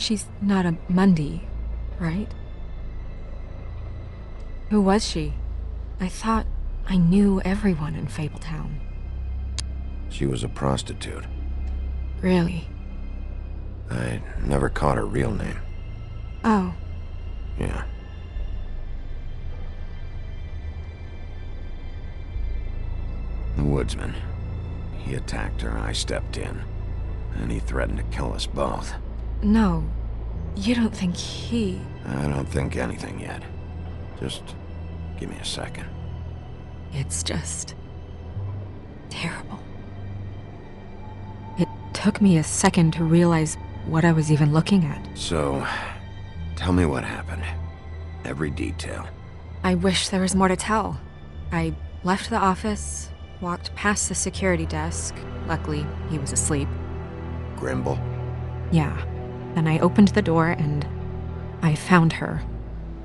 She's not a Mundy, right? Who was she? I thought I knew everyone in Fabletown. She was a prostitute. Really? I never caught her real name. Oh. Yeah. The woodsman. He attacked her, I stepped in. And he threatened to kill us both. No. You don't think he... I don't think anything yet. Just give me a second. It's just... terrible. It took me a second to realize what I was even looking at. So, tell me what happened. Every detail. I wish there was more to tell. I left the office, walked past the security desk. Luckily, he was asleep. Grimble? Yeah. Then I opened the door and I found her.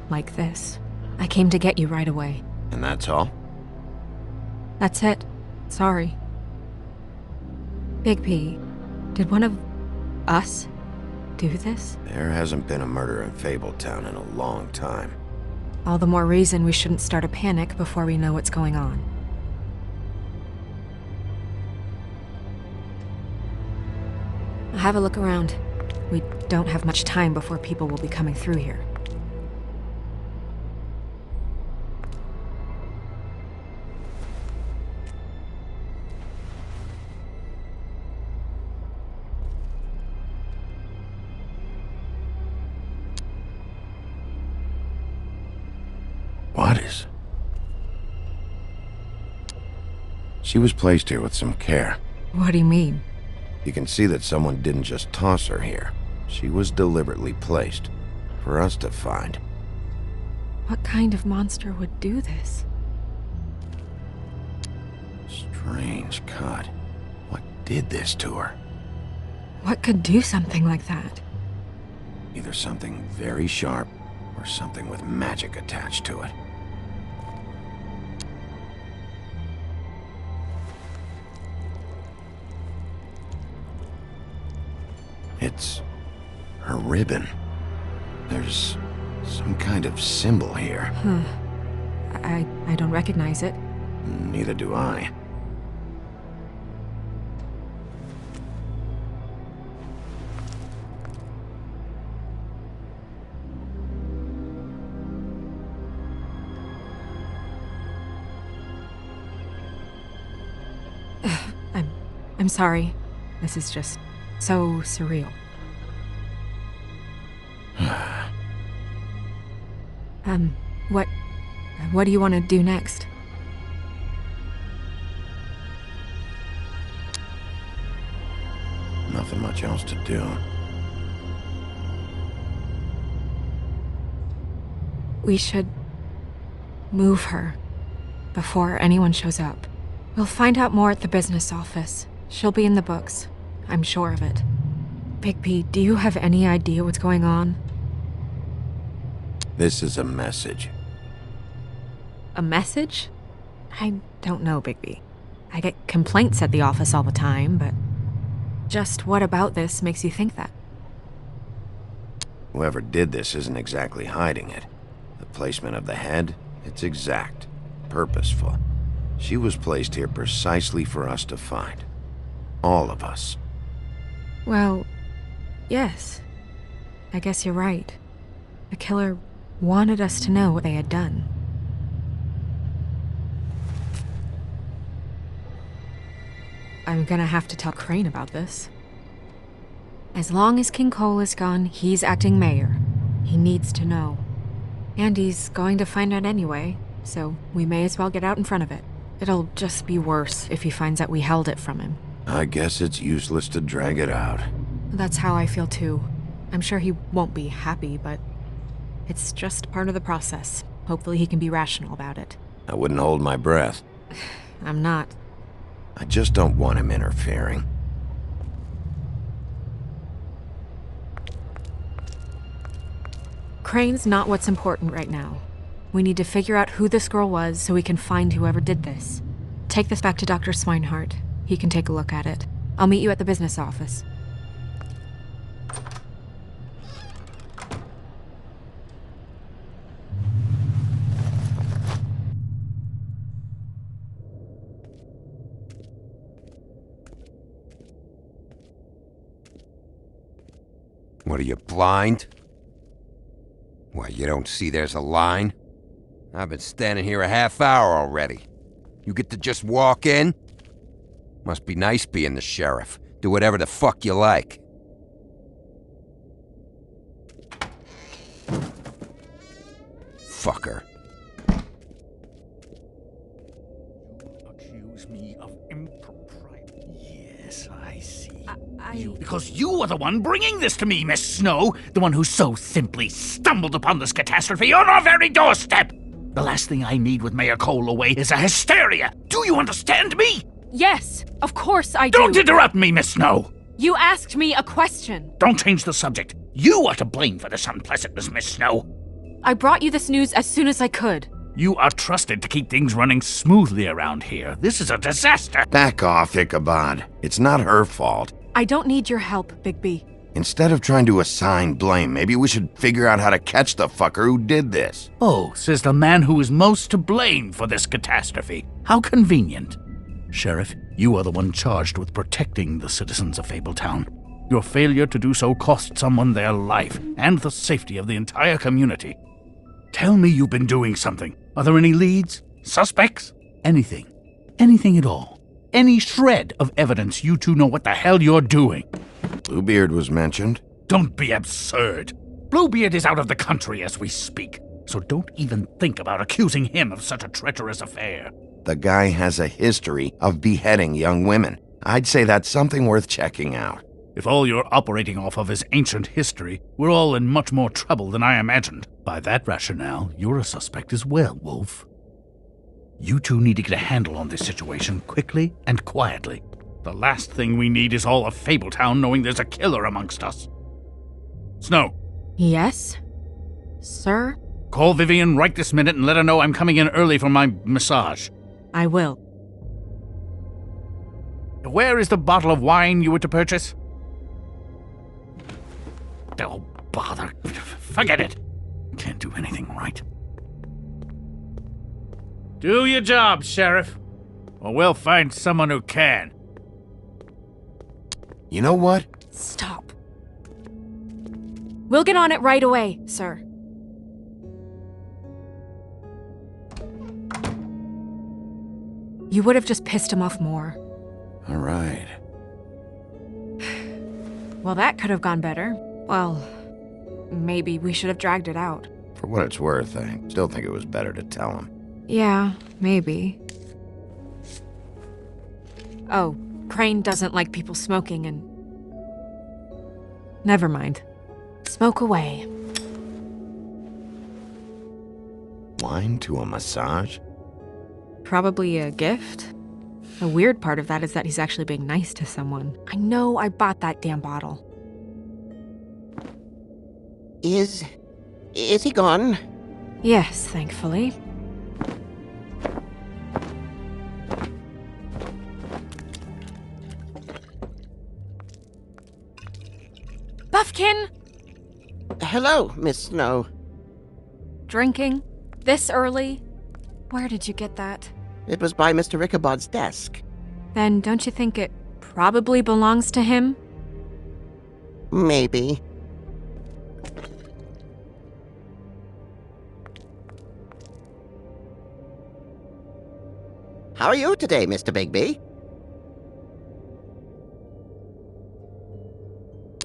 Like this. I came to get you right away. And that's all? That's it. Sorry. Big P, did one of us do this? There hasn't been a murder in Fabletown in a long time. All the more reason we shouldn't start a panic before we know what's going on. Have a look around. We don't have much time before people will be coming through here. What is? She was placed here with some care. What do you mean? You can see that someone didn't just toss her here. She was deliberately placed. For us to find. What kind of monster would do this? Strange cut. What did this to her? What could do something like that? Either something very sharp, or something with magic attached to it. It's her ribbon. There's some kind of symbol here. Huh. I don't recognize it. Neither do I. I'm sorry. This is just so surreal. What do you want to do next? Nothing much else to do. We should move her before anyone shows up. We'll find out more at the business office. She'll be in the books. I'm sure of it. Big P, do you have any idea what's going on? This is a message. A message? I don't know, Bigby. I get complaints at the office all the time, but just what about this makes you think that? Whoever did this isn't exactly hiding it. The placement of the head, it's exact, purposeful. She was placed here precisely for us to find. All of us. Well, yes. I guess you're right. The killer wanted us to know what they had done. I'm gonna have to tell Crane about this. As long as King Cole is gone, he's acting mayor. He needs to know. And he's going to find out anyway, so we may as well get out in front of it. It'll just be worse if he finds out we held it from him. I guess it's useless to drag it out. That's how I feel too. I'm sure he won't be happy, but it's just part of the process. Hopefully he can be rational about it. I wouldn't hold my breath. I'm not. I just don't want him interfering. Crane's not what's important right now. We need to figure out who this girl was so we can find whoever did this. Take this back to Dr. Swinehart. He can take a look at it. I'll meet you at the business office. What, are you blind? What, you don't see there's a line? I've been standing here a half hour already. You get to just walk in? Must be nice being the sheriff. Do whatever the fuck you like. Fucker. Accuse me of impropriety. Yes, I see. I... Because you are the one bringing this to me, Miss Snow. The one who so simply stumbled upon this catastrophe on our very doorstep. The last thing I need with Mayor Cole away is a hysteria. Do you understand me? Yes, of course I do. Don't interrupt me, Miss Snow. You asked me a question. Don't change the subject. You are to blame for this unpleasantness, Miss Snow. I brought you this news as soon as I could. You are trusted to keep things running smoothly around here. This is a disaster. Back off, Ichabod. It's not her fault. I don't need your help, Bigby. Instead of trying to assign blame, maybe we should figure out how to catch the fucker who did this. Oh, says the man who is most to blame for this catastrophe. How convenient. Sheriff, you are the one charged with protecting the citizens of Fabletown. Your failure to do so cost someone their life and the safety of the entire community. Tell me you've been doing something. Are there any leads? Suspects? Anything. Anything at all. Any shred of evidence you two know what the hell you're doing. Bluebeard was mentioned. Don't be absurd. Bluebeard is out of the country as we speak, so don't even think about accusing him of such a treacherous affair. The guy has a history of beheading young women. I'd say that's something worth checking out. If all you're operating off of is ancient history, we're all in much more trouble than I imagined. By that rationale, you're a suspect as well, Wolf. You two need to get a handle on this situation quickly and quietly. The last thing we need is all of Fabletown knowing there's a killer amongst us. Snow. Yes? Sir? Call Vivian right this minute and let her know I'm coming in early for my massage. I will. Where is the bottle of wine you were to purchase? Oh, bother. Forget it. Can't do anything right. Do your job, Sheriff. Or we'll find someone who can. You know what? Stop. We'll get on it right away, sir. You would have just pissed him off more. All right. Well, that could have gone better. Well, maybe we should have dragged it out. For what it's worth, I still think it was better to tell him. Yeah, maybe. Oh, Crane doesn't like people smoking and... Never mind. Smoke away. Wine to a massage? Probably a gift? The weird part of that is that he's actually being nice to someone. I know I bought that damn bottle. Is he gone? Yes, thankfully. Buffkin! Hello, Miss Snow. Drinking? This early? Where did you get that? It was by Mr. Ichabod's desk. Then don't you think it probably belongs to him? Maybe. How are you today, Mr. Bigby?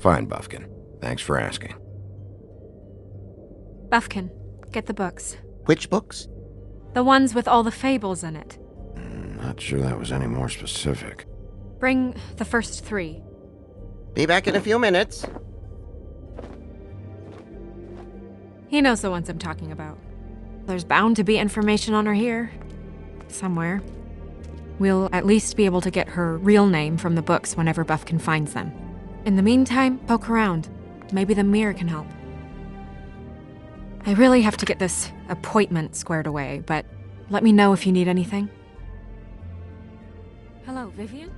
Fine, Buffkin. Thanks for asking. Buffkin, get the books. Which books? The ones with all the fables in it. Not sure that was any more specific. Bring the first 3. Be back in a few minutes. He knows the ones I'm talking about. There's bound to be information on her here. Somewhere. We'll at least be able to get her real name from the books whenever Buffkin finds them. In the meantime, poke around. Maybe the mirror can help. I really have to get this appointment squared away, but let me know if you need anything. Hello, Vivian?